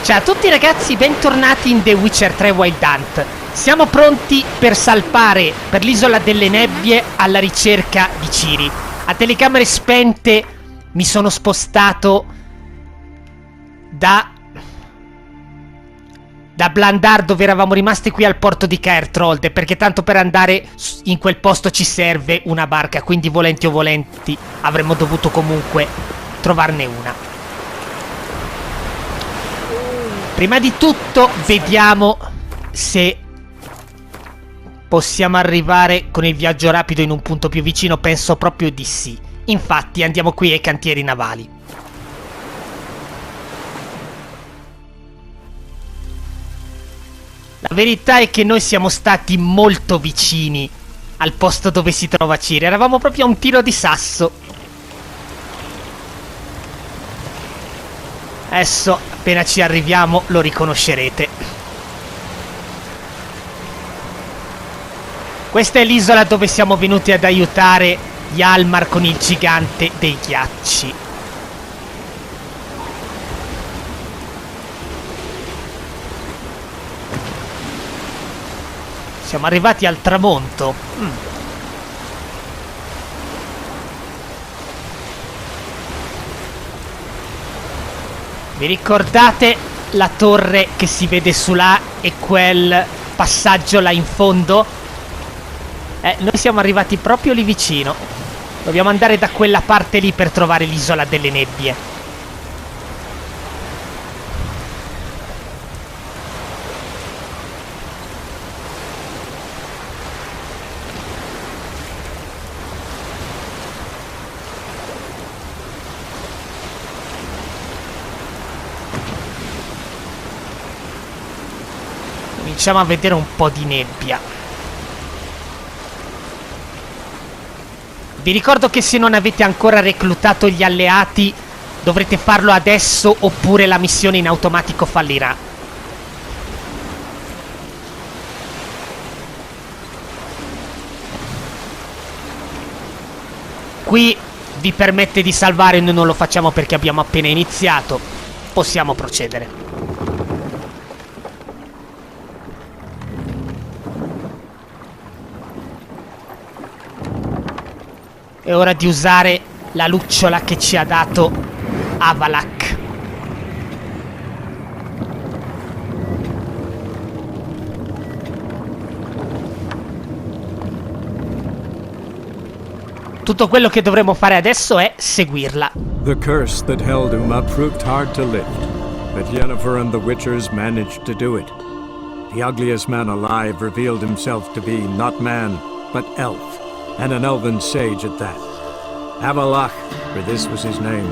Ciao a tutti ragazzi, bentornati in The Witcher 3 Wild Hunt. Siamo pronti per salpare per l'isola delle nebbie alla ricerca di Ciri. A telecamere spente mi sono spostato da Blandar, dove eravamo rimasti qui al porto di Caertrolde, perché tanto per andare in quel posto ci serve una barca, quindi volenti o volenti avremmo dovuto comunque trovarne una. Prima di tutto vediamo se possiamo arrivare con il viaggio rapido in un punto più vicino. Penso proprio di sì. Infatti andiamo qui ai cantieri navali. La verità è che noi siamo stati molto vicini al posto dove si trova Ciri. Eravamo proprio a un tiro di sasso. Adesso, appena ci arriviamo, lo riconoscerete. Questa è l'isola dove siamo venuti ad aiutare Hjalmar con il gigante dei ghiacci. Siamo arrivati al tramonto. Vi ricordate la torre che si vede su là e quel passaggio là in fondo? Noi siamo arrivati proprio lì vicino. Dobbiamo andare da quella parte lì per trovare l'isola delle nebbie. Cominciamo a vedere un po' di nebbia. Vi ricordo che se non avete ancora reclutato gli alleati dovrete farlo adesso oppure la missione in automatico fallirà. Qui vi permette di salvare, noi non lo facciamo perché abbiamo appena iniziato. Possiamo procedere. È ora di usare la lucciola che ci ha dato Avalak. Tutto quello che dovremo fare adesso è seguirla. The curse that held him up proved hard to lift, but Yennefer and the Witchers managed to do it. The ugliest man alive revealed himself to be not man, but elf. And an elven sage at that. Avalach, for this was his name,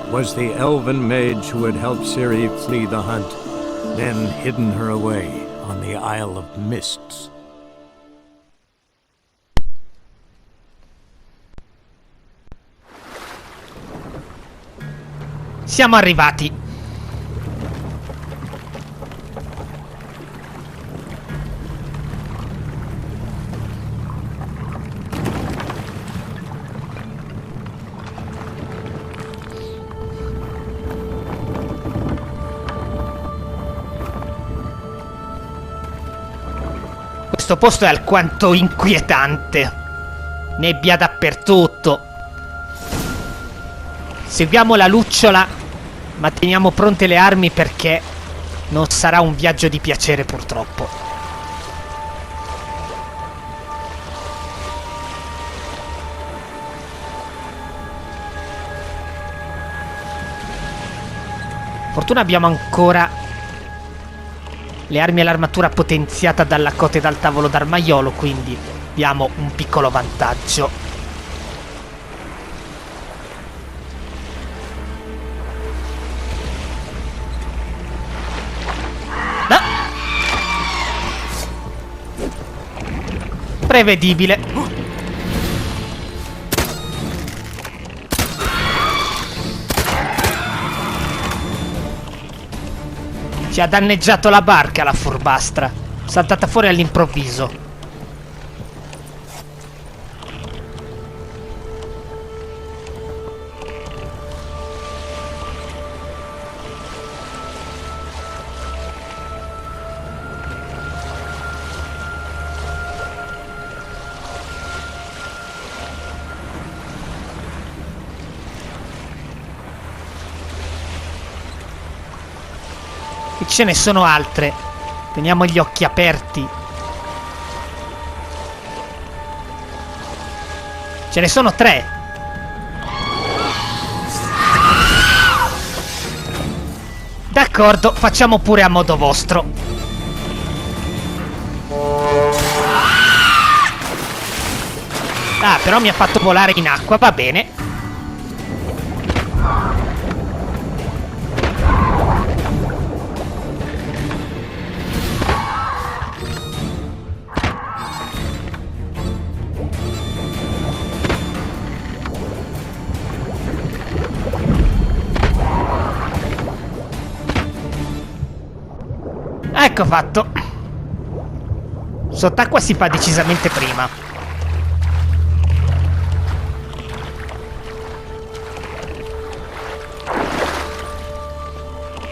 was the elven mage who had helped Ciri flee the hunt, then hidden her away on the Isle of Mists. Siamo arrivati. Questo posto è alquanto inquietante. Nebbia dappertutto. Seguiamo la lucciola, ma teniamo pronte le armi perché non sarà un viaggio di piacere purtroppo. Fortuna abbiamo ancora le armi e l'armatura potenziata dalla cote dal tavolo d'armaiolo, quindi abbiamo un piccolo vantaggio. Ah! Prevedibile. Ci ha danneggiato la barca, la furbastra. Saltata fuori all'improvviso. Ce ne sono altre. Teniamo gli occhi aperti. Ce ne sono 3. D'accordo, facciamo pure a modo vostro. Ah, però mi ha fatto volare in acqua, va bene. Ecco fatto. Sott'acqua si fa decisamente prima.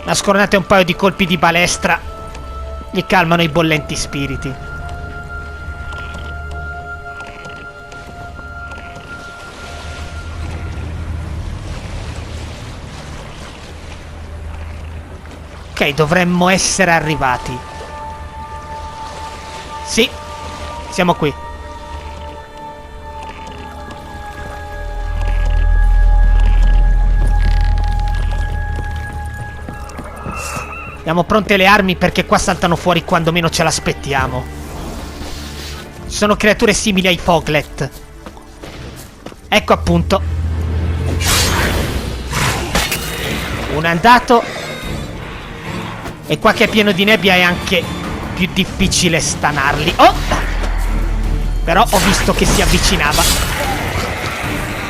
Nascordate un paio di colpi di balestra. Gli calmano i bollenti spiriti. Ok, dovremmo essere arrivati. Sì, siamo qui. Abbiamo pronte le armi perché qua saltano fuori quando meno ce l'aspettiamo. Sono creature simili ai Foglet. Ecco appunto. Un andato. E qua che è pieno di nebbia è anche più difficile stanarli. Oh! Però ho visto che si avvicinava.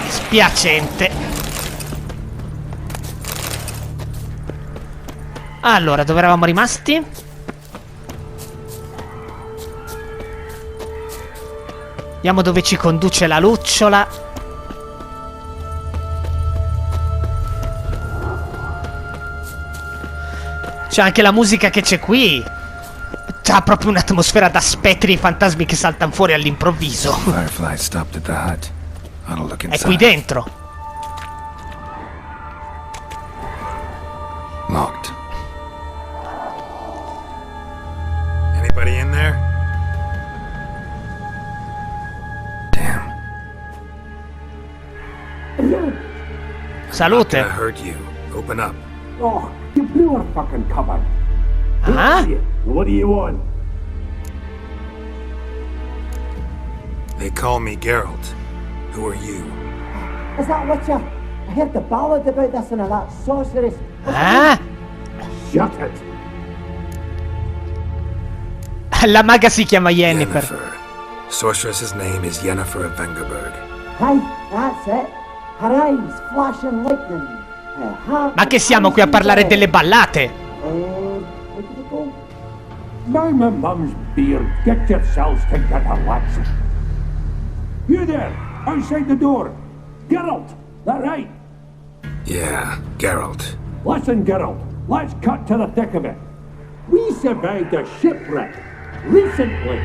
Spiacente. Allora, dove eravamo rimasti? Vediamo dove ci conduce la lucciola. C'è anche la musica che c'è qui. C'ha proprio un'atmosfera da spettri e fantasmi che saltano fuori all'improvviso. È qui dentro. Locked. Anybody in there? Damn. Salute. I heard you. Open up. Oh, you blew our fucking cover. Ah? What do you want? They call me Geralt. Who are you? Is that Witcher? I heard the ballad about this and that sorceress. Ah? Shut it. La maga si chiama Yennefer. Yennefer. Sorceress's name is Yennefer of Vengerberg. Hey, that's it. Her eyes flashing lightning. Her heart. Ma che siamo qui a parlare delle ballate? Where did it go? Now my mum's beard. Get yourselves together, lads. You there, outside the door. Geralt, that right? Yeah, Geralt. Listen, Geralt, let's cut to the thick of it. We survived a shipwreck recently.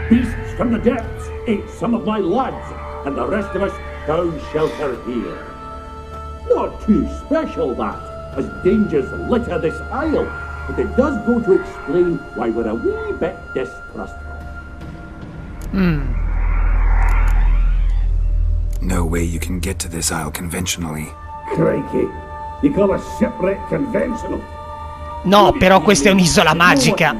Beasts from the depths ate some of my lads, and the rest of us found shelter here. Not too special, that, as dangers litter this isle, but it does go to explain why we're a wee bit distrustful. No way you can get to this isle conventionally. Crikey, you call a shipwreck conventional? No, però questa è un'isola magica.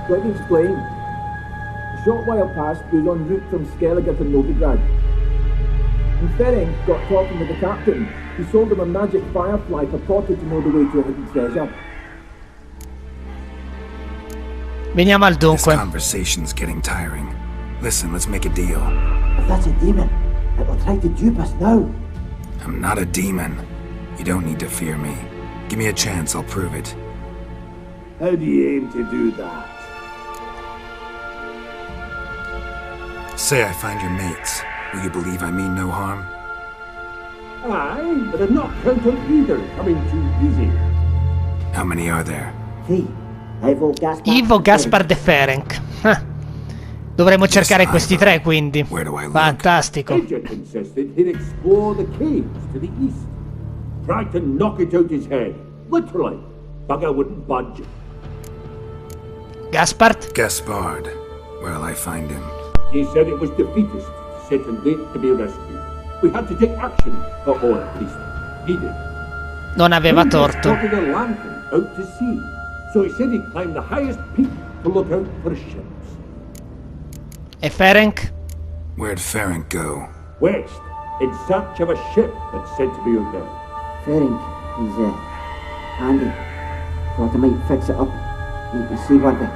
Let me explain. A short while past, we was en route from Skellige to Novigrad. And Ferenc got talking with the captain. He sold him a magic firefly purported to know the way to a hidden treasure. Veniamo al This dunque. conversation's getting tiring. Listen, let's make a deal. If that's a demon, it will try to dupe us now. I'm not a demon. You don't need to fear me. Give me a chance, I'll prove it. How do you aim to do that? Say I find your mates. Will you believe I mean no harm? Aye, but I'm not count on either coming too easy. How many are there? See, Ivo, Gaspard e Ferenc. Dovremmo cercare questi tre, quindi. Where do I look? Fantastico. Agent insisted he'd explore the caves to the east. tried to knock it out his head. Literally. Bugger wouldn't budge. Gaspard? Gaspard. Where'll I find him? He said it was defeatist, set and wait to be rescued. We had to take action, or at least he did. Non aveva He torto. spotted a lantern out to sea, so he said he'd climb the highest peak to look out for ships. E Ferenc? Where'd Ferenc go? West, in search of a ship that's said to be out there. Ferenc, he's handy. Thought I might fix it up. You can see what the...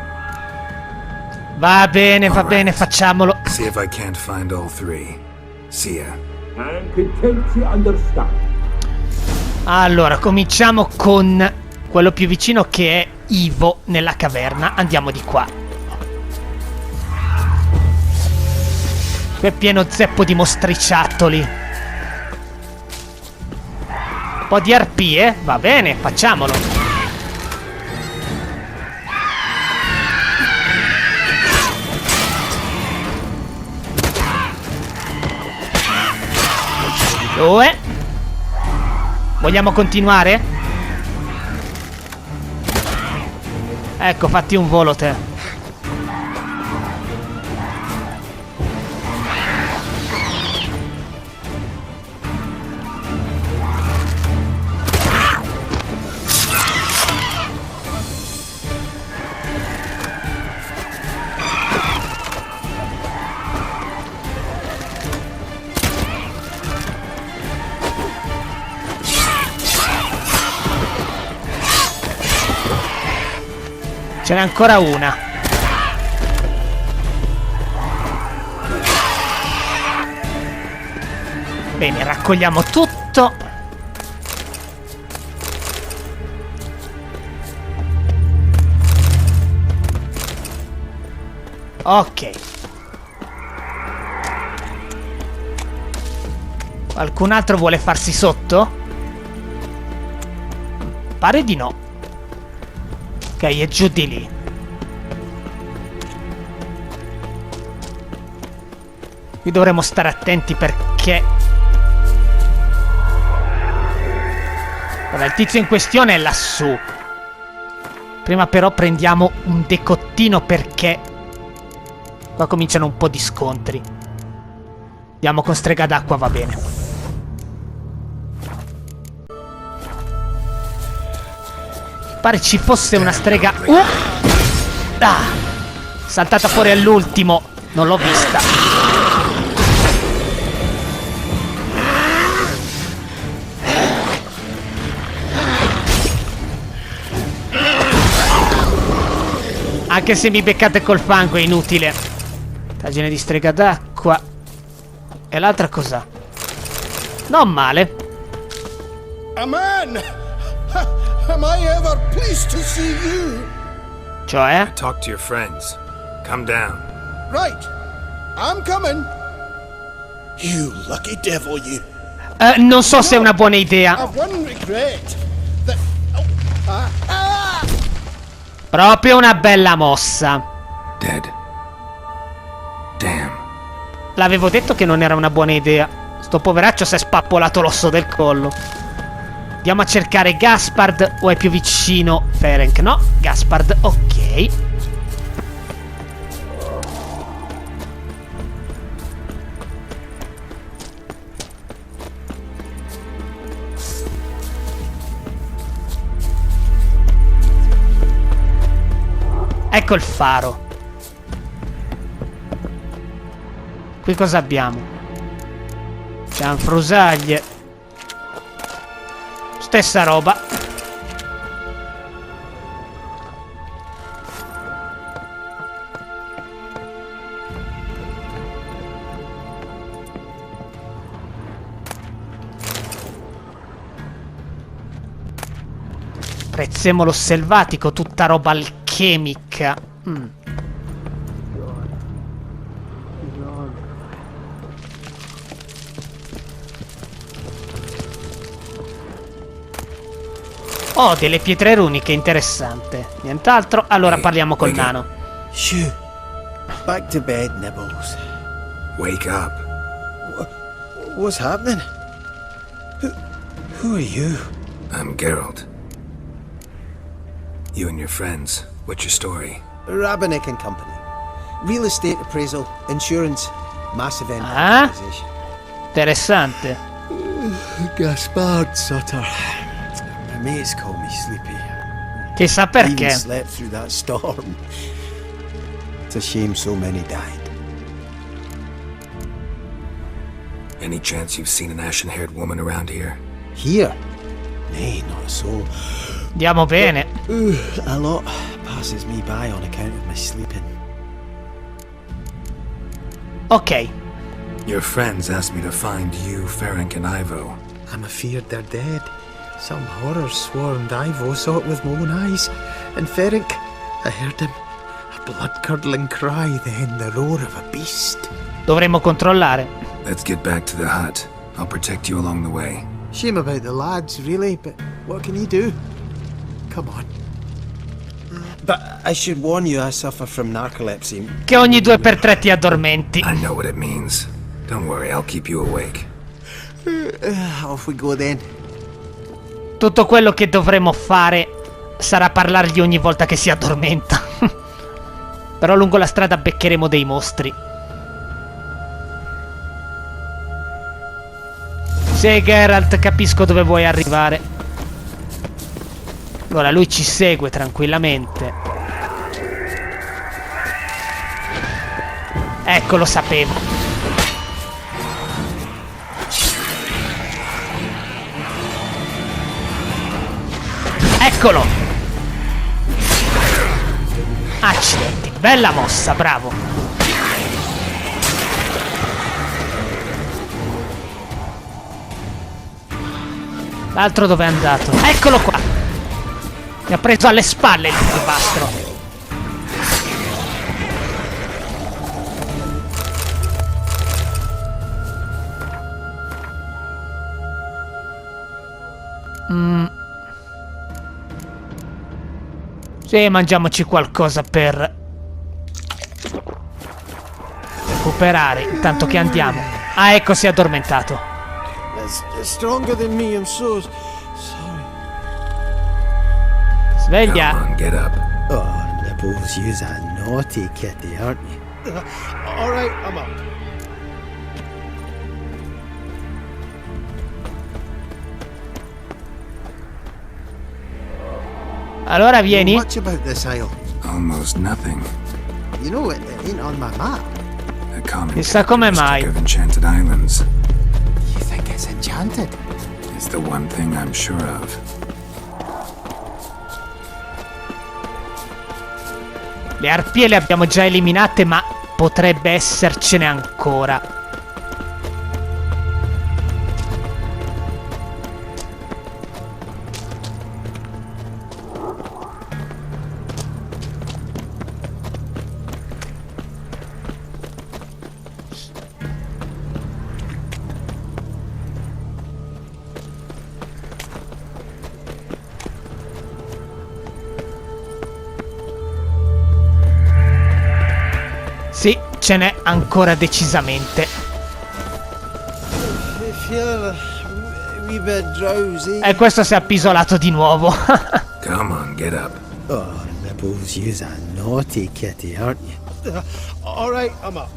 Va bene, Alright. facciamolo. See if I can't find all three. See ya. I'm content to understand. Allora, cominciamo con quello più vicino che è Ivo nella caverna. Andiamo di qua. Qui è pieno zeppo di mostriciattoli. Un po' di arpie. Va bene, facciamolo. Due. Vogliamo continuare? Ecco, fatti un volo te. Ce n'è ancora una. Bene, raccogliamo tutto. Ok. Qualcun altro vuole farsi sotto? Pare di no. Ok, è giù di lì. Qui dovremo stare attenti perché... Allora, il tizio in questione è lassù. Prima però prendiamo un decottino perché... Qua cominciano un po' di scontri. Andiamo con strega d'acqua, va bene. Pare ci fosse una strega. Ah! Saltata fuori all'ultimo. Non l'ho vista. Anche se mi beccate col fango è inutile. Tagine di strega d'acqua. E l'altra cos'ha? Non male. Aman! Am I ever pleased to see you? Cioè? Talk to your friends. Come down. Right. I'm coming. You lucky devil, you. Non so se è una buona idea. I've one regret. That... Oh, Proprio una bella mossa. Dead. Damn. L'avevo detto che non era una buona idea. Sto poveraccio si è spappolato l'osso del collo. Andiamo a cercare Gaspard o è più vicino Ferenc? No, Gaspard, ok. Ecco il faro. Qui cosa abbiamo? Cianfrusaglie. Stessa roba. Prezzemolo selvatico, tutta roba alchemica. Oh, delle pietre runiche, interessante. Nient'altro? Allora parliamo col nano. Shoo. Back to bed, Nibbles. Wake up. What's happening? Who are you? I'm Geralt. You and your friends. What's your story? Rabbinick and Company. Real estate appraisal, insurance, massive end Ah? organization. Interessante. Gaspard Sutter. My mates call me Sleepy. Chissà I even perché. slept through that storm. It's a shame so many died. Any chance you've seen an ashen-haired woman around here? Here? Nay, not a soul. Andiamo bene. A lot passes me by on account of my sleeping. Ok. Your friends asked me to find you, Ferenc, and Ivo. I'm afeard they're dead. Some horror swarmed Ivo, saw it with my own eyes. And Ferenc, I heard him. A blood-curdling cry, then the roar of a beast. Dovremmo controllare. Let's get back to the hut. I'll protect you along the way. Shame about the lads, really, but what can you do? Come on. But I should warn you, I suffer from narcolepsy. Che ogni 2x3 ti addormenti. I know what it means. Don't worry, I'll keep you awake. Off we go then. Tutto quello che dovremo fare sarà parlargli ogni volta che si addormenta. Però lungo la strada beccheremo dei mostri. Sì, Geralt, capisco dove vuoi arrivare. Allora, lui ci segue tranquillamente. Ecco, lo sapevo. Eccolo! Accidenti, bella mossa, bravo. L'altro dove è andato? Eccolo qua! Mi ha preso alle spalle il disastro. Sì, mangiamoci qualcosa per recuperare, intanto che andiamo. Ah, ecco, si è addormentato. It's stronger than me, I'm so sorry. Sveglia. Come on, get up. Oh, Nibbles, you's a naughty kitty, aren't you? Alright, I'm up. Allora vieni. Much about this isle. Almost nothing. You know, it ain't on my map. A common Chissà come mai. characteristic of Enchanted Islands. You think it's enchanted? It's the one thing I'm sure of. Le arpie le abbiamo già eliminate, ma potrebbe essercene ancora. Sì, ce n'è ancora decisamente. I feel a wee bit drowsy. E questo si è appisolato di nuovo. Come on, get up. Oh, Nibbles, you's a naughty kitty, aren't you? Alright, I'm up.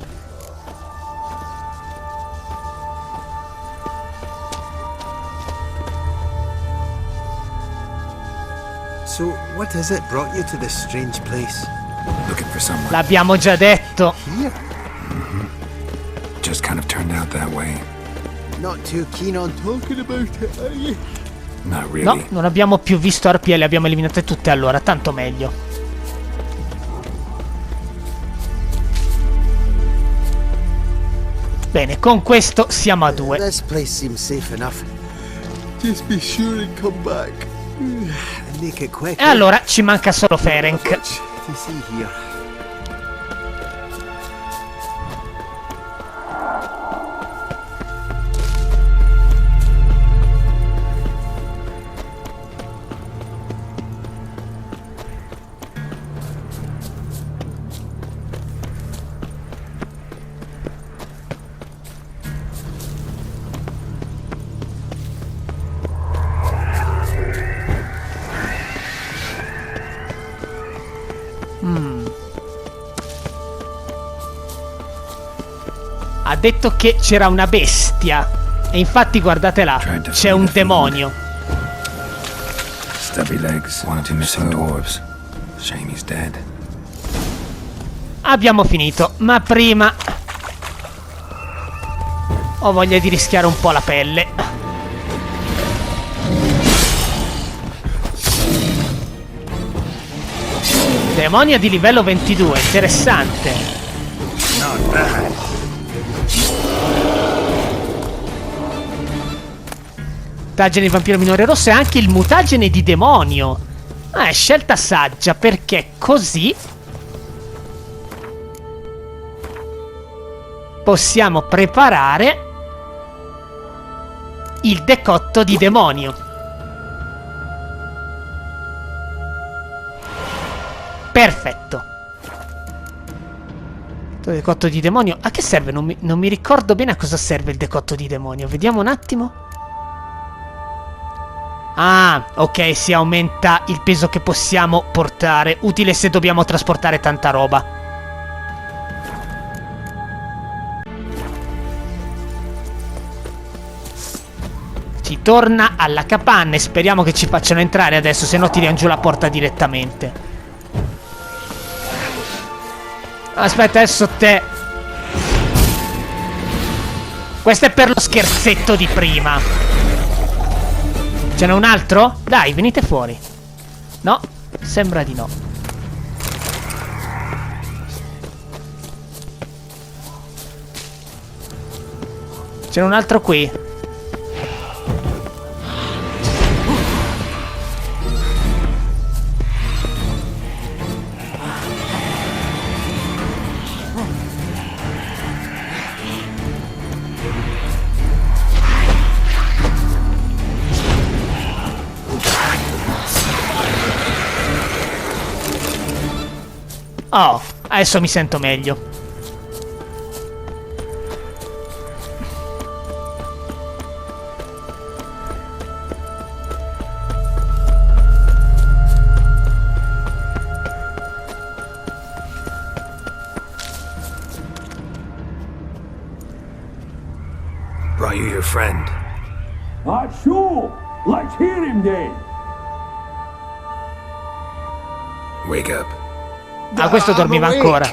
So, what is it brought you to this strange place? Looking for someone. L'abbiamo già detto. Here? Just kind of turned out that way. Not too keen on talking about it, are you? Not really. No, non abbiamo più visto arpie, le abbiamo eliminate tutte allora, tanto meglio. Bene, con questo siamo a 2. This place seems safe enough. Just be sure and come back. And make it quick. E allora ci manca solo Ferenc. To see here. Ha detto che c'era una bestia. E infatti guardate là, c'è un demonio. Stubby legs, one or two missing dwarves. Shame he's dead. Abbiamo finito, ma prima ho voglia di rischiare un po' la pelle. Demonia di livello 22, interessante. Not bad. Mutagene di vampiro minore rosso e anche il mutagene di demonio. Ah, è scelta saggia, perché così possiamo preparare il decotto di demonio. Perfetto. Il decotto di demonio. A che serve? Non mi ricordo bene a cosa serve il decotto di demonio. Vediamo un attimo. Ah, ok, si aumenta il peso che possiamo portare. Utile se dobbiamo trasportare tanta roba. Ci torna alla capanna e speriamo che ci facciano entrare adesso, se no tiriamo giù la porta direttamente. Aspetta, adesso te. Questo è per lo scherzetto di prima. Ce n'è un altro? Dai, venite fuori. No, sembra di no. C'è un altro qui. Oh, adesso mi sento meglio. Brought you your friend. Sure. Let's hear him then. Wake up. Ah, questo dormiva ancora.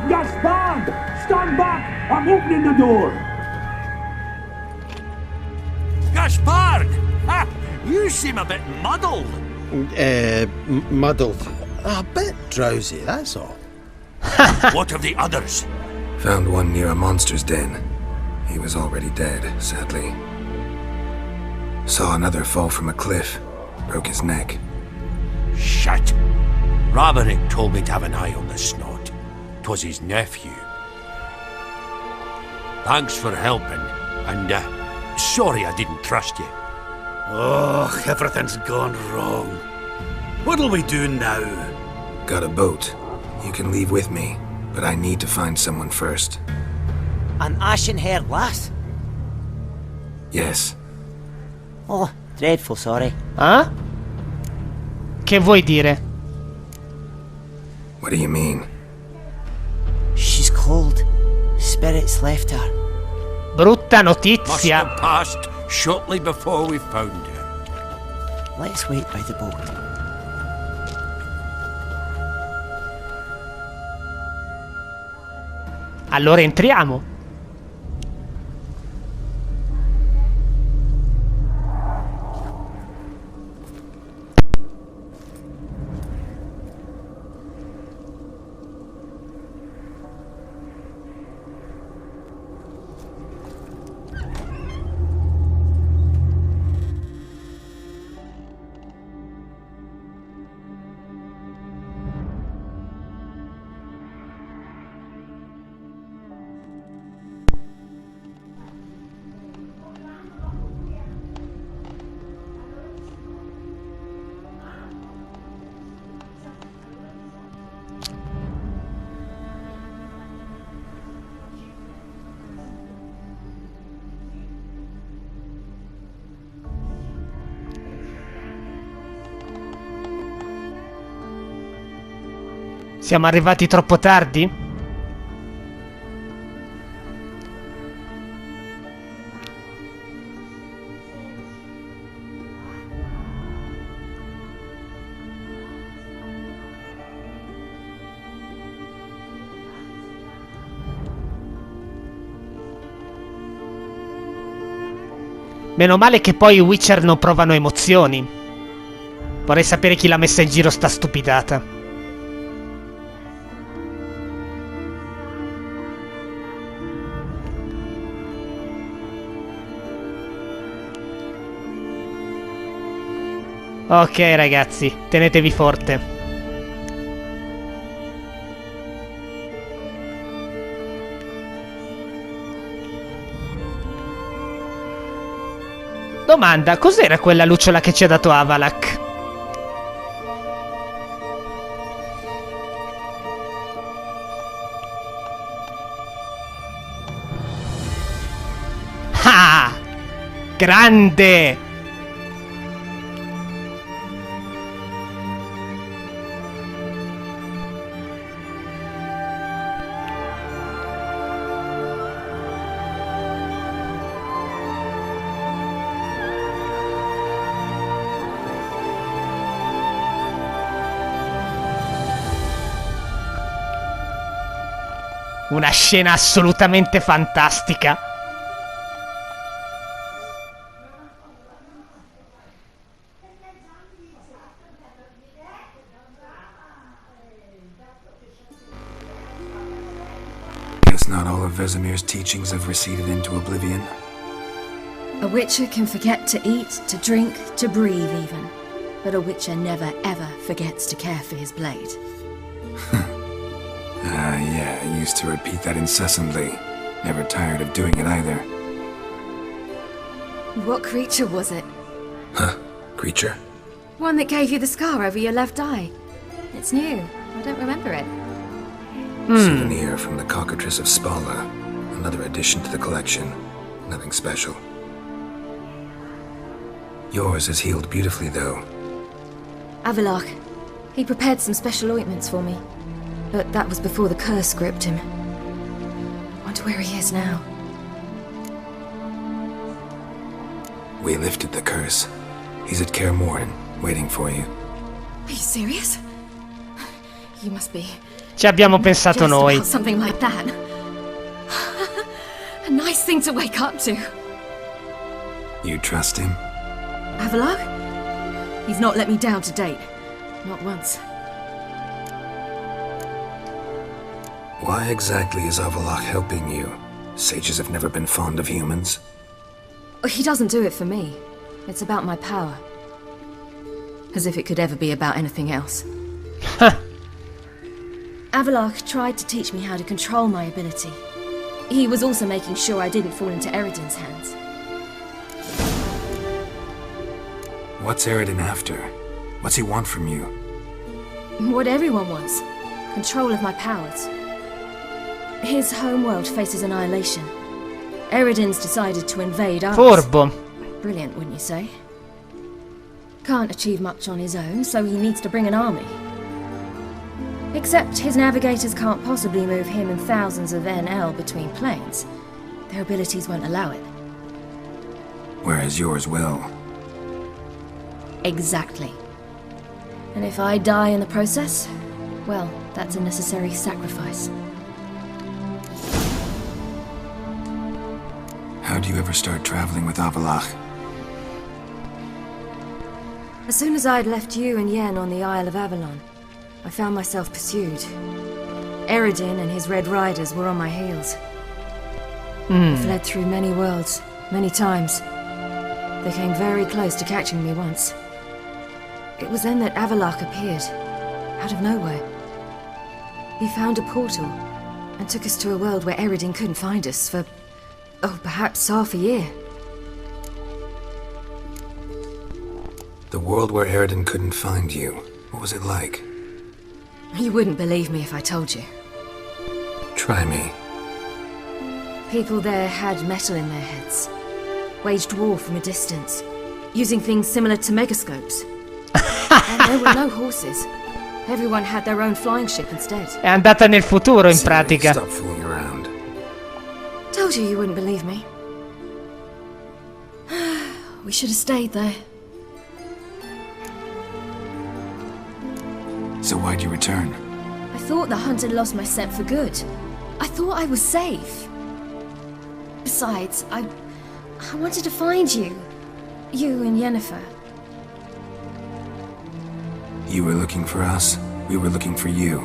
Gaspard! Stand back! I'm opening the door! Gaspard! Ha! You seem a bit muddled. Muddled. A bit drowsy, that's all. What of the others? Found one near a monster's den. He was already dead, sadly. Saw another fall from a cliff. Broke his neck. Shit! Roderick told me to have an eye on the snot. 'Twas his nephew. Thanks for helping, and sorry I didn't trust you. Oh, everything's gone wrong. What'll we do now? Got a boat. You can leave with me, but I need to find someone first. An ashen-haired lass? Yes. Oh, dreadful sorry. Ah? Che vuoi dire? What do you mean? She's cold. Spirits left her. Brutta Must notizia. have passed shortly before we found her. Let's wait by the boat. Allora entriamo. Siamo arrivati troppo tardi? Meno male che poi i Witcher non provano emozioni. Vorrei sapere chi l'ha messa in giro sta stupidata. Ok ragazzi, tenetevi forte. Domanda, cos'era quella lucciola che ci ha dato Avalak? Ah! Grande! Una scena assolutamente fantastica. Guess not all of Vesemir's teachings have receded into oblivion. A Witcher can forget to eat, to drink, to breathe even. But a Witcher never ever forgets to care for his blade. Yeah, I used to repeat that incessantly. Never tired of doing it either. What creature was it? Huh? Creature? One that gave you the scar over your left eye. It's new. I don't remember it. Souvenir from the cockatrice of Spala. Another addition to the collection. Nothing special. Yours is healed beautifully, though. Avalak. He prepared some special ointments for me. But that was before the curse gripped him. Wonder where he is now. We lifted the curse. He's at Kaer Morhen, waiting for you. Are you serious? You must be... Ci abbiamo pensato just noi. about something like that. A nice thing to wake up to. You trust him? Avalak? He's not let me down to date. Not once. Why exactly is Avalak helping you? Sages have never been fond of humans. He doesn't do it for me. It's about my power. As if it could ever be about anything else. Avalak tried to teach me how to control my ability. He was also making sure I didn't fall into Eredin's hands. What's Eredin after? What's he want from you? What everyone wants. Control of my powers. His homeworld faces annihilation. Eredin's decided to invade ours. Furbo. Brilliant, wouldn't you say? Can't achieve much on his own, so he needs to bring an army. Except his navigators can't possibly move him and thousands of NL between planes. Their abilities won't allow it. Whereas yours will. Exactly. And if I die in the process, well, that's a necessary sacrifice. How do you ever start traveling with Avalak? As soon as I'd left you and Yen on the Isle of Avalon, I found myself pursued. Eredin and his Red Riders were on my heels. I fled through many worlds, many times. They came very close to catching me once. It was then that Avalak appeared, out of nowhere. He found a portal and took us to a world where Eredin couldn't find us for, perhaps half a year. The world where Eredin couldn't find you. What was it like? You wouldn't believe me if I told you. Try me. People there had metal in their heads, waged war from a distance, using things similar to megascopes. And there were no horses. Everyone had their own flying ship instead. È andata nel futuro in pratica. Stop fooling around. Told you wouldn't believe me. We should have stayed there. So why'd you return? I thought the hunt had lost my scent for good. I thought I was safe. Besides, I I wanted to find you. You and Yennefer. You were looking for us, we were looking for you.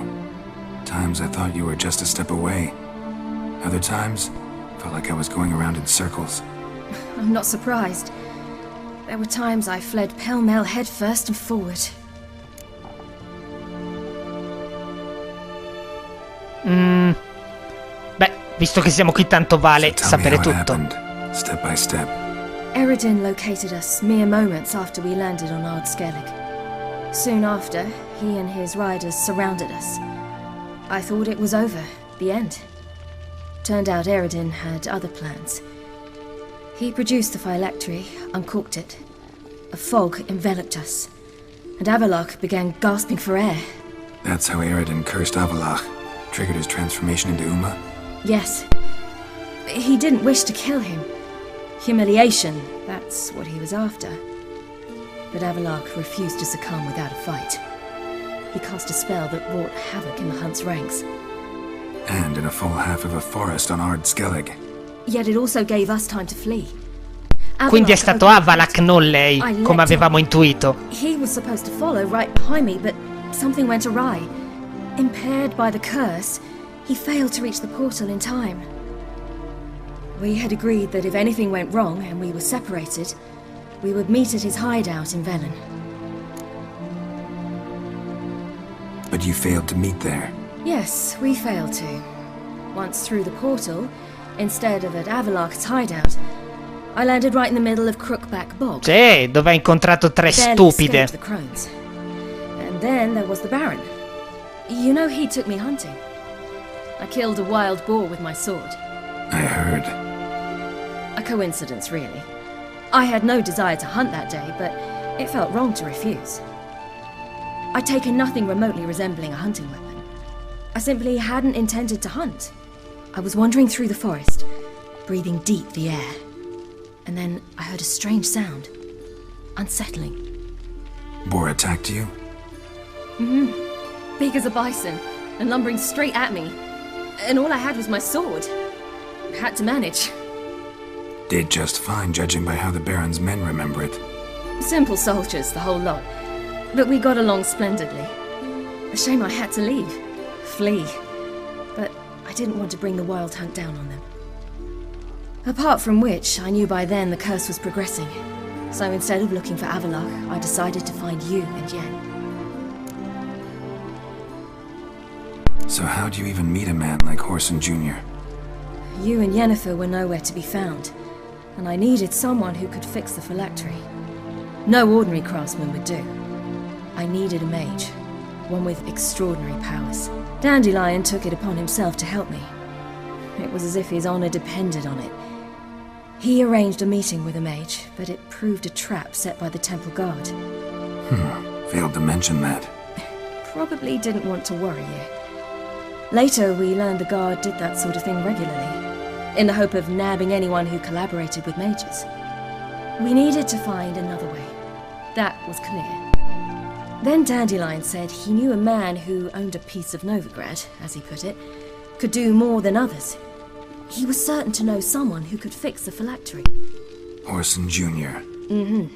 Times I thought you were just a step away. Other times, felt like I was going around in circles. I'm not surprised. There were times I fled pell-mell head first and forward. Beh, visto che siamo qui tanto vale So tell me sapere how it tutto. happened, step by step. Eredin located us mere moments after we landed on Ard Skellig. Soon after, he and his riders surrounded us. I thought it was over, the end. Turned out Eredin had other plans. He produced the phylactery, uncorked it. A fog enveloped us, and Avallac'h began gasping for air. That's how Eredin cursed Avallac'h, triggered his transformation into Uma? Yes. He didn't wish to kill him. Humiliation, that's what he was after. But Avallac'h refused to succumb without a fight. He cast a spell that wrought havoc in the hunt's ranks. And in a full half of a forest on Ard Skellig. Yet it also gave us time to flee. Quindi è stato Avallac'h, non lei, come avevamo intuito. He was supposed to follow right behind me, but something went awry. Impaired by the curse, he failed to reach the portal in time. We had agreed that if anything went wrong and we were separated, we would meet at his hideout in Velen. But you failed to meet there. Yes, we failed to. Once through the portal, instead of at Avallac'h's hideout, I landed right in the middle of Crookback Bog. Sì, dove ha incontrato tre stupide. The crones. And then there was the Baron. You know, he took me hunting. I killed a wild boar with my sword. I heard. A coincidence, really. I had no desire to hunt that day, but it felt wrong to refuse. I'd taken nothing remotely resembling a hunting weapon. I simply hadn't intended to hunt. I was wandering through the forest, breathing deep the air. And then I heard a strange sound. Unsettling. Boar attacked you? Mm-hmm. Big as a bison, and lumbering straight at me. And all I had was my sword. Had to manage. Did just fine, judging by how the Baron's men remember it. Simple soldiers, the whole lot. But we got along splendidly. A shame I had to leave. Flee. But I didn't want to bring the wild hunt down on them. Apart from which, I knew by then the curse was progressing. So instead of looking for Avallac'h, I decided to find you and Yen. So how'd you even meet a man like Whoreson Jr.? You and Yennefer were nowhere to be found, and I needed someone who could fix the phylactery. No ordinary craftsman would do. I needed a mage, one with extraordinary powers. Dandelion took it upon himself to help me. It was as if his honor depended on it. He arranged a meeting with a mage, but it proved a trap set by the temple guard. Failed to mention that. Probably didn't want to worry you. Later, we learned the guard did that sort of thing regularly, in the hope of nabbing anyone who collaborated with mages. We needed to find another way. That was clear. Then Dandelion said he knew a man who owned a piece of Novigrad, as he put it, could do more than others. He was certain to know someone who could fix the phylactery. Whoreson Jr. Mm-hmm.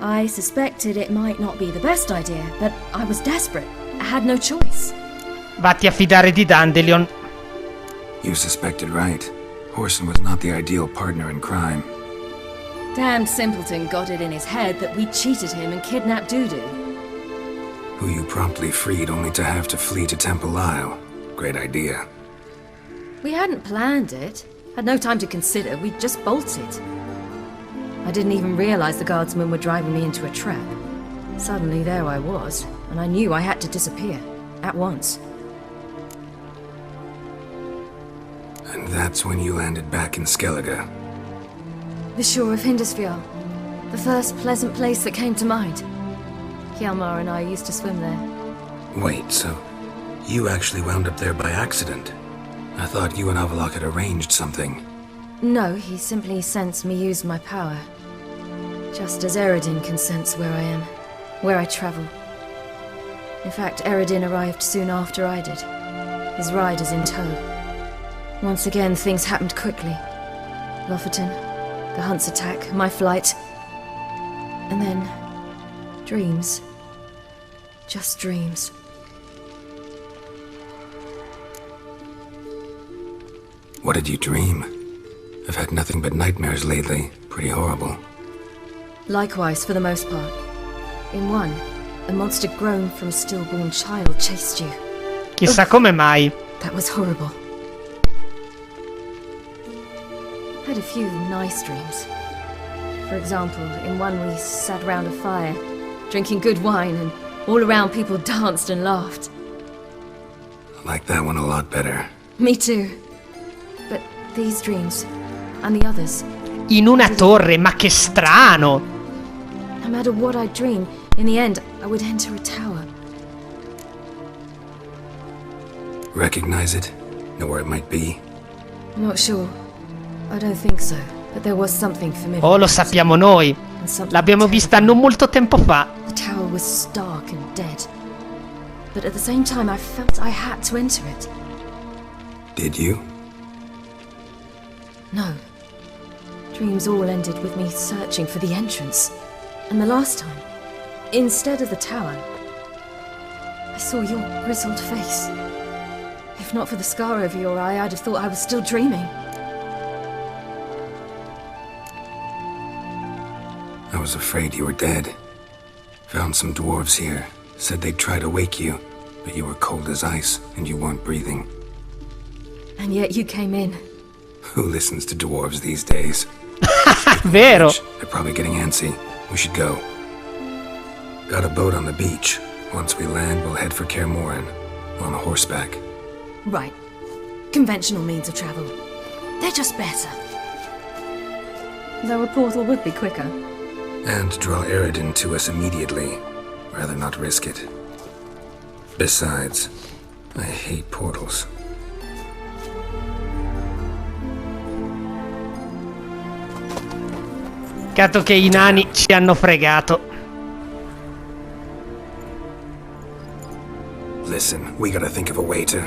I suspected it might not be the best idea, but I was desperate. I had no choice. Vatti a fidare di Dandelion. You suspected right. Whoreson was not the ideal partner in crime. Damned simpleton got it in his head that we cheated him and kidnapped Dudu. Who you promptly freed only to have to flee to Temple Isle. Great idea. We hadn't planned it. Had no time to consider. We just bolted. I didn't even realize the guardsmen were driving me into a trap. Suddenly there I was, and I knew I had to disappear. At once. And that's when you landed back in Skellige. The shore of Hindisfjall. The first pleasant place that came to mind. Hjalmar and I used to swim there. Wait, so you actually wound up there by accident? I thought you and Avallac'h had arranged something. No, he simply sensed me use my power. Just as Eredin can sense where I am, where I travel. In fact, Eredin arrived soon after I did, his riders in tow. Once again, things happened quickly. Lofoten, the hunt's attack, my flight. And then, dreams. Just dreams. What did you dream? I've had nothing but nightmares lately. Pretty horrible. Likewise, for the most part. In one, a monster grown from a stillborn child chased you. Chissà come mai. That was horrible. I had a few nice dreams. For example, in one we sat round a fire, drinking good wine, and all around people danced and laughed. I like that one a lot better. Me too. But these dreams, and the others... In una torre, ma che strano! No matter what I dream, in the end, I would enter a tower. Recognize it? Know where it might be? Not sure. I don't think so. But there was something familiar. Oh, lo sappiamo noi. L'abbiamo vista non molto tempo fa. The tower was stark and dead. But at the same time, I felt I had to enter it. Did you? No. Dreams all ended with me searching for the entrance. And the last time, instead of the tower, I saw your grizzled face. If not for the scar over your eye, I'd have thought I was still dreaming. I was afraid you were dead. Found some dwarves here. Said they'd try to wake you, but you were cold as ice and you weren't breathing. And yet you came in. Who listens to dwarves these days? Vero. They're probably getting antsy. We should go. Got a boat on the beach. Once we land, we'll head for Kaer Morhen. On horseback. Right. Conventional means of travel. They're just better. Though a portal would be quicker. And draw Eredin to us immediately. Rather not risk it. Besides, I hate portals. Peccato che i nani ci hanno fregato. Listen, we gotta think of a way to...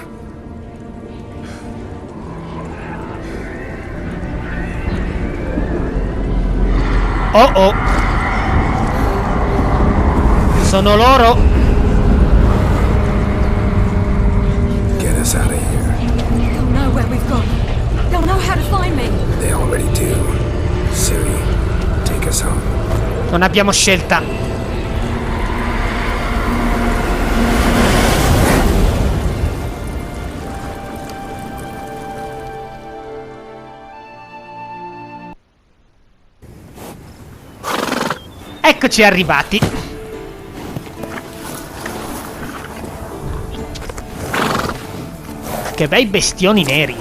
Oh oh. Sono loro. Get us out of here. They'll know where we've gone. They'll know how to find me. They already do. Ciri, take us home. Non abbiamo scelta. Eccoci arrivati. Che bei bestioni neri.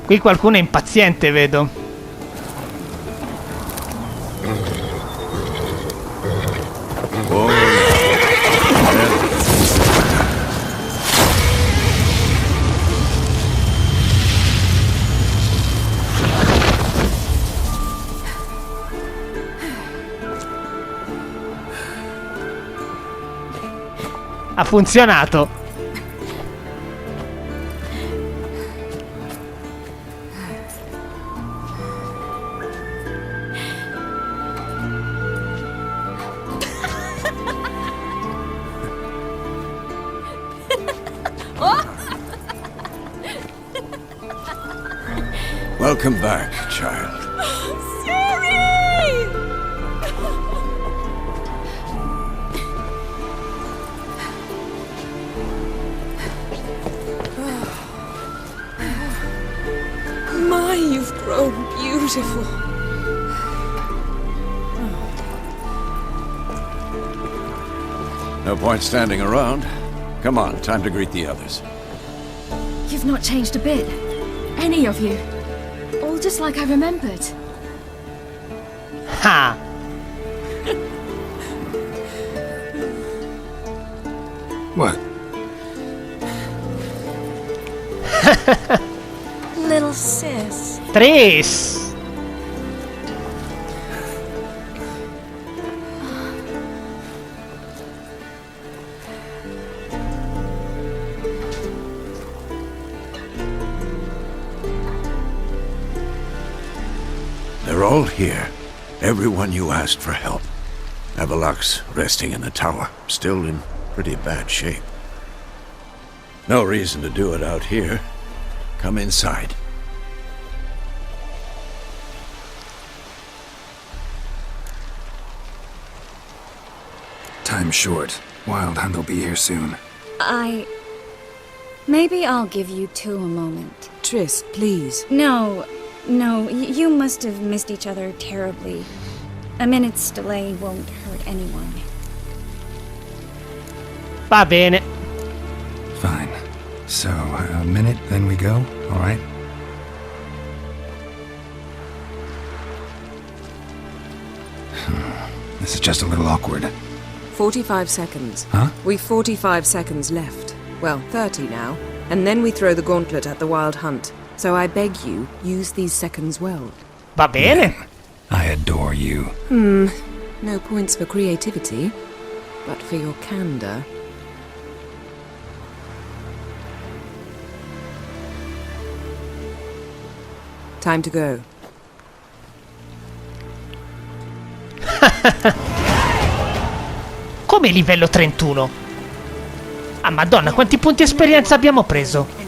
Qui qualcuno è impaziente, vedo. Ha funzionato. Welcome back, child. Ciri! My, you've grown beautiful. No point standing around. Come on, time to greet the others. You've not changed a bit. Any of you. All just like I remembered. Ha! What? Little sis. Tres. all here. Everyone you asked for help. Avalok's resting in the tower, still in pretty bad shape. No reason to do it out here. Come inside. Time's short. Wild Hunt will be here soon. Maybe I'll give you two a moment. Triss, please. No, you must have missed each other terribly. A minute's delay won't hurt anyone. Va bene. Fine. So, a minute, then we go, alright? This is just a little awkward. 45 seconds. Huh? We've 45 seconds left. Well, 30 now. And then we throw the gauntlet at the Wild Hunt. So I beg you, use these seconds well. Va bene. I adore you. No points for creativity, but for your candor. Time to go. Come livello 31? Ah, madonna, quanti punti esperienza abbiamo preso?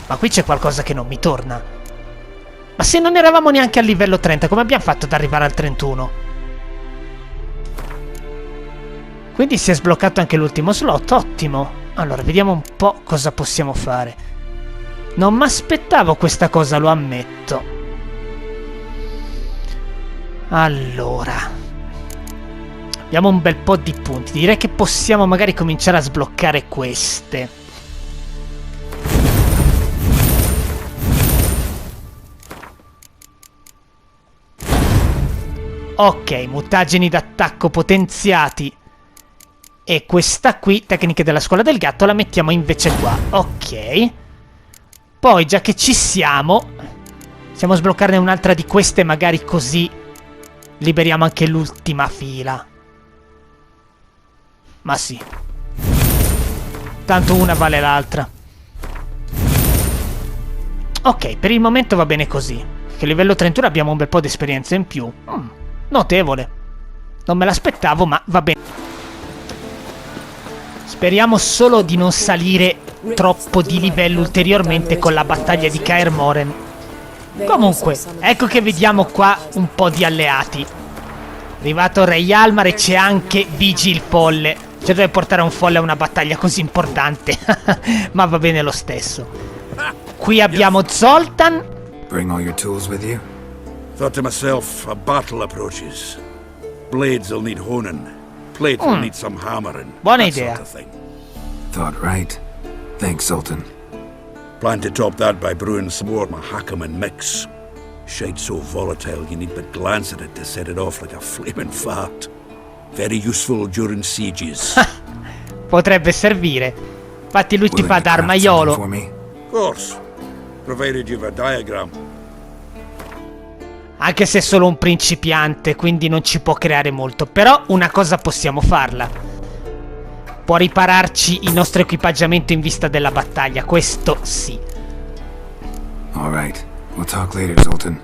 Ma qui c'è qualcosa che non mi torna. Ma se non eravamo neanche al livello 30, come abbiamo fatto ad arrivare al 31? Quindi si è sbloccato anche l'ultimo slot, ottimo. Allora, vediamo un po' cosa possiamo fare. Non mi aspettavo questa cosa, lo ammetto. Allora, abbiamo un bel po' di punti. Direi che possiamo magari cominciare a sbloccare queste. Ok, mutageni d'attacco potenziati. E questa qui, tecniche della scuola del gatto, la mettiamo invece qua. Ok. Poi, già che ci siamo, possiamo sbloccarne un'altra di queste, magari così liberiamo anche l'ultima fila. Ma sì. Tanto una vale l'altra. Ok, per il momento va bene così. Che a livello 31 abbiamo un bel po' di esperienza in più. Notevole. Non me l'aspettavo, ma va bene. Speriamo solo di non salire troppo di livello ulteriormente con la battaglia di Kaer Morhen. Comunque, ecco che vediamo qua un po' di alleati. Arrivato Re Hjalmar e c'è anche Vigi il folle. Cioè, deve portare un folle a una battaglia così importante. Ma va bene lo stesso. Qui abbiamo Zoltan. Bring all your tools with you? Thought to myself, a battle approaches. Blades will need honing. Plate will need some hammering. Buona that idea. sort of thing. Thought right. Thanks, Sultan. Plan to top that by brewing some more Mahakaman mix. Shite so volatile you need but glance at it to set it off like a flaming fart. Very useful during sieges. Potrebbe servire. Infatti lui ti fa da armaiolo. Of course. Provided you've a diagram. Anche se è solo un principiante, quindi non ci può creare molto. Però una cosa possiamo farla. Può ripararci il nostro equipaggiamento in vista della battaglia. Questo sì. Alright. We'll talk later, Sultan.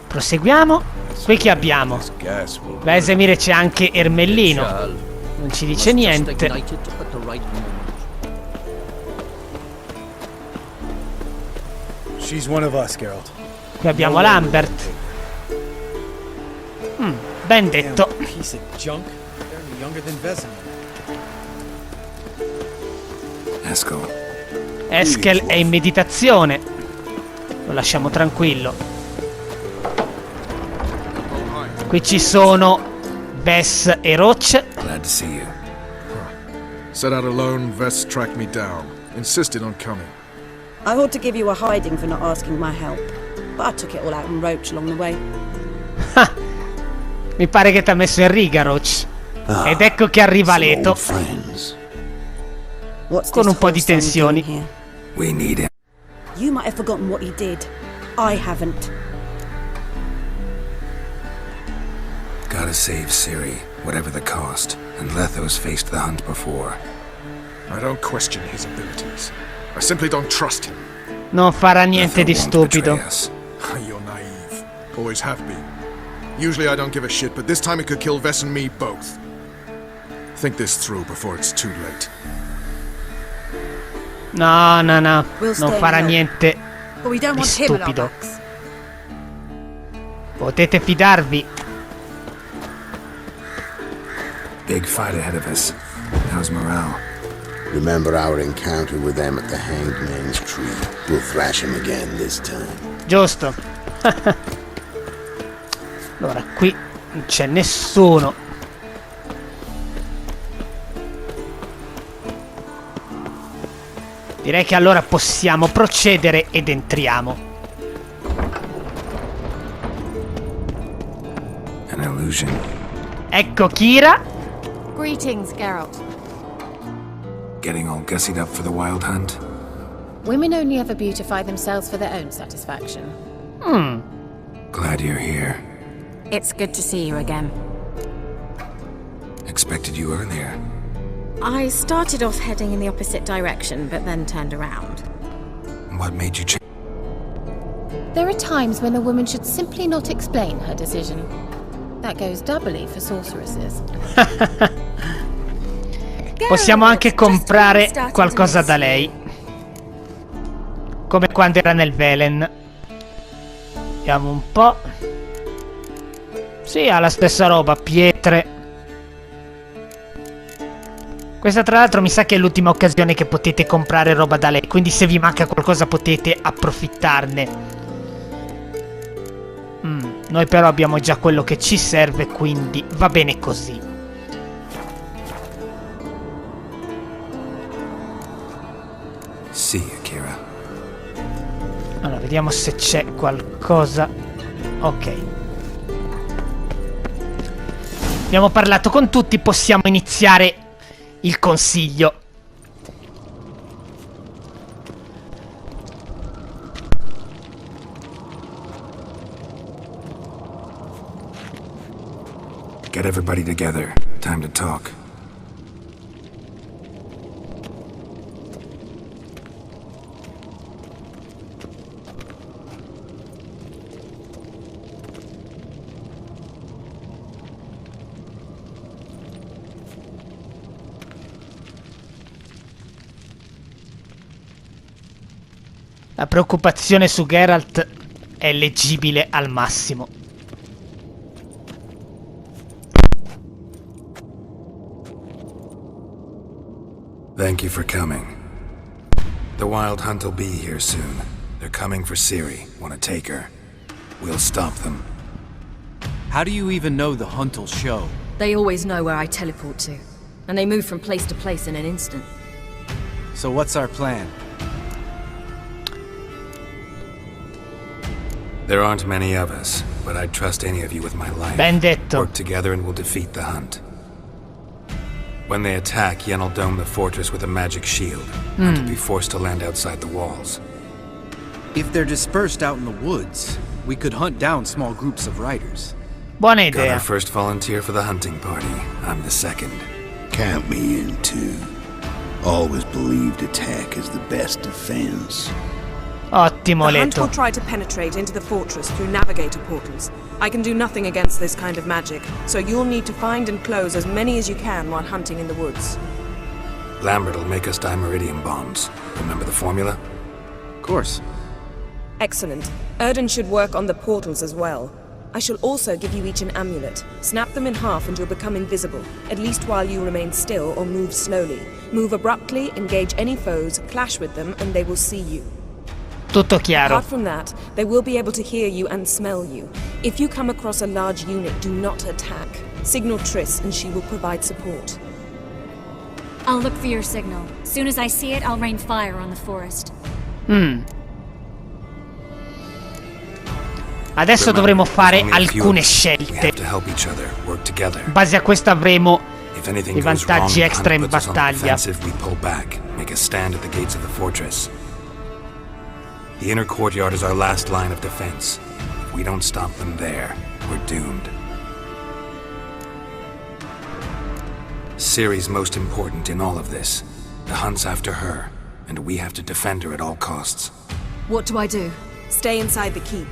Proseguiamo. Qui che abbiamo? Da esaminare c'è anche Ermellino. Non ci dice niente. She's one of us, Geralt. Qui abbiamo Lambert. Ben detto. Piece of junk. Barely younger than Vesemir. Eskel è in meditazione. Lo lasciamo tranquillo. Qui ci sono Vess e Roach. Glad to see you. Set out alone, Vess tracked me down. Insisted on coming. I ought to give you a hiding for not asking my help, but I took it all out on Roach along the way. Mi pare che ti ha messo in riga, Roach. Ed ecco che arriva Leto. Con un po' di tensioni. We need him. You might have forgotten what he did. I haven't. Gotta save Ciri, whatever the cost. And Letho's faced the hunt before. I don't question his abilities. I simply don't trust him. Non farà niente di stupido. You're naive. Always have been. Usually I don't give a shit, but this time it could kill Vess and me both. Think this through before it's too late. No, non farà niente di stupido. Potete fidarvi. Big fight ahead of us. How's morale? Remember our encounter with them at the Hanged Man's Tree. We'll thrash him again this time. Giusto. Allora, qui non c'è nessuno. Direi che allora possiamo procedere ed entriamo. An illusion. Ecco Kira. Greetings, Geralt. Getting all gussied up for the wild hunt? Women only ever beautify themselves for their own satisfaction. Glad you're here. It's good to see you again. Expected you earlier. I started off heading in the opposite direction, but then turned around. What made you change? There are times when a woman should simply not explain her decision. That goes doubly for sorceresses. Possiamo anche comprare qualcosa da lei. Come quando era nel Velen. Vediamo un po'. Sì, ha la stessa roba, pietre. Questa tra l'altro mi sa che è l'ultima occasione che potete comprare roba da lei, quindi se vi manca qualcosa potete approfittarne. Noi però abbiamo già quello che ci serve, quindi va bene così. Sì, Akira. Allora, vediamo se c'è qualcosa. Ok. Abbiamo parlato con tutti, possiamo iniziare il consiglio. Get everybody together. Time to talk. La preoccupazione su Geralt è leggibile al massimo. Thank you for coming. The Wild Hunt will be here soon. They're coming for Ciri. Want to take her? We'll stop them. How do you even know the hunt will show? They always know where I teleport to, and they move from place to place in an instant. So what's our plan? There aren't many of us, but I'd trust any of you with my life. Ben detto. Work together and we'll defeat the hunt. When they attack, Yen will dome the fortress with a magic shield. And will be forced to land outside the walls. If they're dispersed out in the woods, we could hunt down small groups of riders. Buona Got idea. our first volunteer for the hunting party. I'm the second. Count me in too. Always believed attack is the best defense. Ottimo, The hunt Leto. will try to penetrate into the fortress through navigator portals. I can do nothing against this kind of magic, so you'll need to find and close as many as you can while hunting in the woods. Lambert'll make us dimeridium bombs. Remember the formula? Of course. Excellent. Erden should work on the portals as well. I shall also give you each an amulet. Snap them in half and you'll become invisible, at least while you remain still or move slowly. Move abruptly, engage any foes, clash with them, and they will see you. Tutto chiaro. Apart from that, they will be able to hear you and smell you. If you come across a large unit, do not attack. Signal Triss and she will provide support. I'll look for your signal. Soon as I see it, I'll rain fire on the forest. Adesso dovremo fare alcune scelte. In base a questo avremo i vantaggi extra in battaglia. The inner courtyard is our last line of defense. If we don't stop them there, we're doomed. Ciri's most important in all of this. The hunt's after her, and we have to defend her at all costs. What do I do? Stay inside the keep.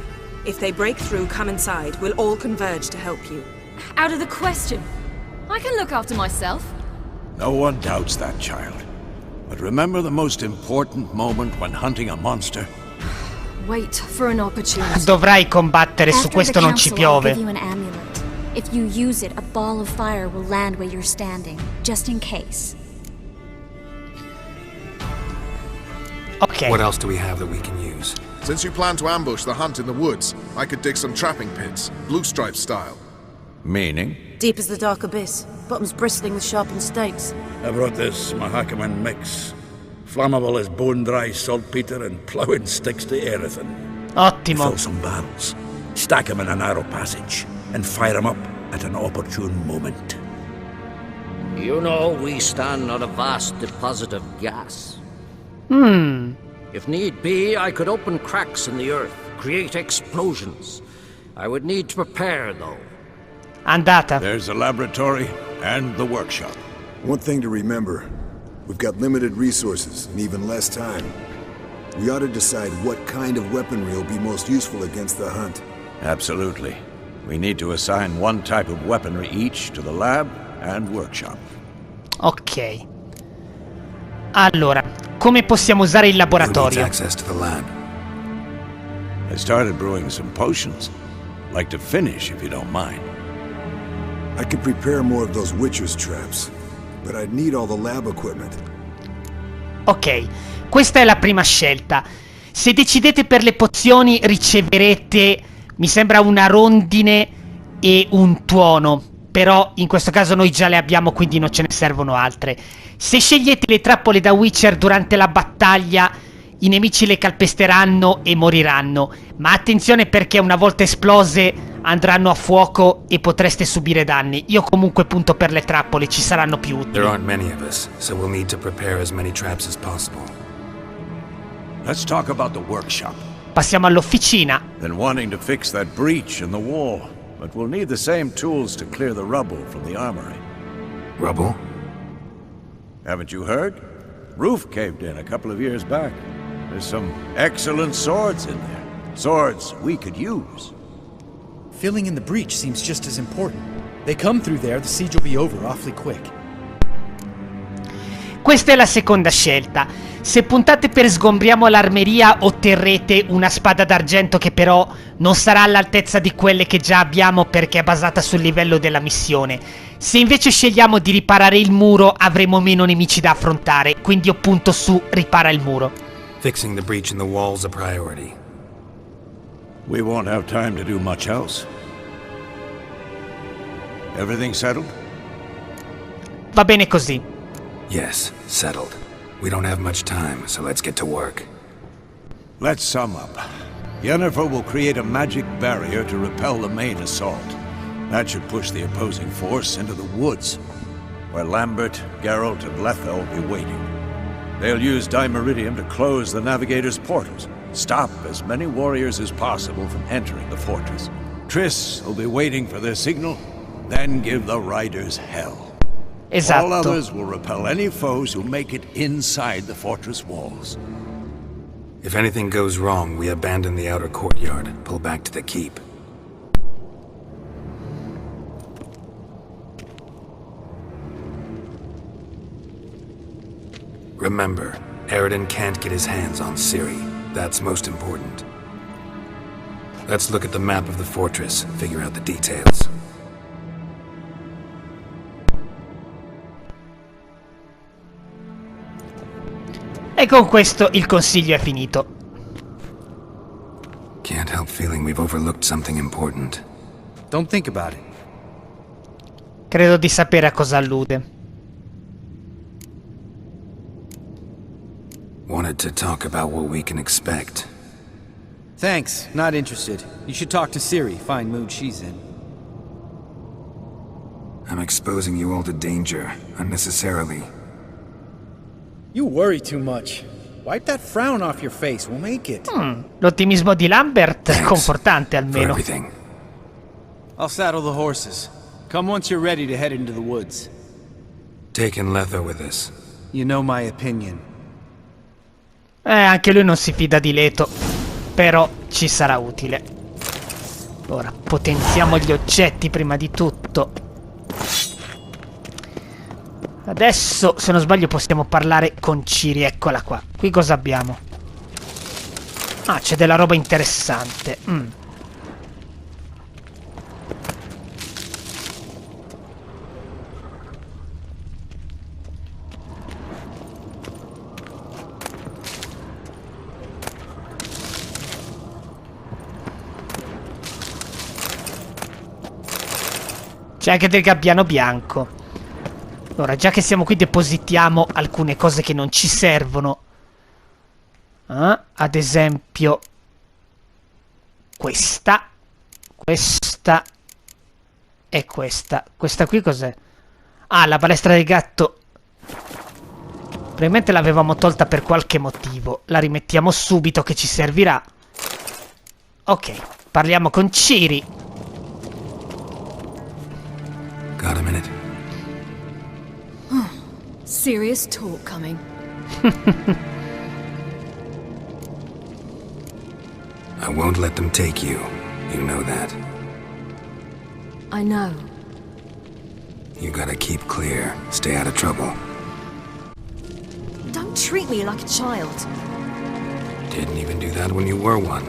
If they break through, come inside. We'll all converge to help you. Out of the question. I can look after myself. No one doubts that, child. But remember the most important moment when hunting a monster? Wait for an opportunity. Dovrai combattere, su questo non ci piove. I'll give you an amulet. If you use it, a ball of fire will land where you're standing, just in case. Okay. What else do we have that we can use? Since you plan to ambush the hunt in the woods, I could dig some trapping pits, blue stripe style. Meaning? Deep as the dark abyss, bottoms bristling with sharpened stakes. I brought this Mahakaman mix. Flammable as bone-dry saltpeter and ploughing sticks to everything. Ottimo. Fill some barrels, stack them in a narrow passage, and fire them up at an opportune moment. You know, we stand on a vast deposit of gas. If need be, I could open cracks in the earth, create explosions. I would need to prepare, though. Andata. There's the laboratory and the workshop. One thing to remember, we've got limited resources and even less time. We ought to decide what kind of weaponry will be most useful against the hunt. Absolutely. We need to assign one type of weaponry each to the lab and workshop. Ok. Allora, come possiamo usare il laboratorio? Access to the lab. I started brewing some potions. Like to finish, if you don't mind. I could prepare more of those witcher's traps, but I'd need all the lab equipment. Ok, questa è la prima scelta. Se decidete per le pozioni riceverete, mi sembra, una rondine e un tuono. Però in questo caso noi già le abbiamo, quindi non ce ne servono altre. Se scegliete le trappole da Witcher durante la battaglia, i nemici le calpesteranno e moriranno. Ma attenzione, perché una volta esplose andranno a fuoco e potreste subire danni. Io comunque punto per le trappole, ci saranno più utili. There aren't many of us, so we'll need to prepare as many traps as possible. Let's talk about the workshop. Passiamo all'officina. Been wanting to fix that breach in the wall, but we'll need the same tools to clear the rubble from the armory. Rubble? Haven't you heard? Roof caved in a couple of years back. There's some excellent swords in there. Swords we could use. Filling in the breach seems just as important. They come through there, the siege will be over awfully quick. Questa è la seconda scelta. Se puntate per sgombriamo l'armeria, otterrete una spada d'argento che però non sarà all'altezza di quelle che già abbiamo, perché è basata sul livello della missione. Se invece scegliamo di riparare il muro, avremo meno nemici da affrontare, quindi io punto su ripara il muro. Fixing the breach in the wall's a priority. We won't have time to do much else. Everything settled? Va bene così. Yes, settled. We don't have much time, so let's get to work. Let's sum up. Yennefer will create a magic barrier to repel the main assault. That should push the opposing force into the woods, where Lambert, Geralt, and Letha will be waiting. They'll use Dimeridium to close the navigator's portals, stop as many warriors as possible from entering the fortress. Triss will be waiting for their signal, then give the riders hell. Esatto. All others will repel any foes who make it inside the fortress walls. If anything goes wrong, we abandon the outer courtyard, pull back to the keep. Remember, Eridan can't get his hands on Ciri. That's most important. Let's look at the map of the fortress, figure out the details. E con questo il consiglio è finito. Can't help feeling we've overlooked something important. Don't think about it. Credo di sapere a cosa allude. Wanted to talk about what we can expect. Thanks, not interested. You should talk to Ciri, fine mood she's in. I'm exposing you all to danger, unnecessarily. You worry too much. Wipe that frown off your face, we'll make it. L'ottimismo di Lambert è confortante almeno. I'll saddle the horses. Come once you're ready to head into the woods. Taking Letha with us. You know my opinion. Anche lui non si fida di Leto, però ci sarà utile. Ora, potenziamo gli oggetti prima di tutto. Adesso, se non sbaglio, possiamo parlare con Ciri. Eccola qua. Qui cosa abbiamo? Ah, c'è della roba interessante. C'è anche del gabbiano bianco. Ora, già che siamo qui, depositiamo alcune cose che non ci servono. Ad esempio questa e questa. Questa qui cos'è? Ah, la balestra del gatto. Probabilmente l'avevamo tolta per qualche motivo. La rimettiamo subito, che ci servirà. Ok, parliamo con Ciri. Got a minute? Serious talk coming. I won't let them take you. You know that. I know. You gotta keep clear. Stay out of trouble. Don't treat me like a child. Didn't even do that when you were one.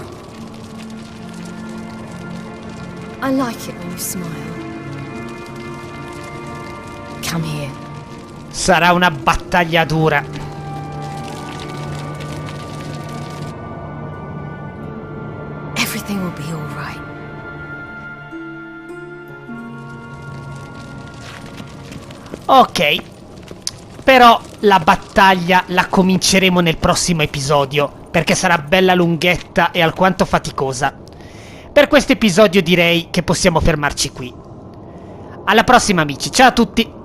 I like it when you smile. Come here. Sarà una battaglia dura. Everything will be all right. Ok. Però la battaglia la cominceremo nel prossimo episodio, perché sarà bella lunghetta e alquanto faticosa. Per questo episodio direi che possiamo fermarci qui. Alla prossima, amici. Ciao a tutti.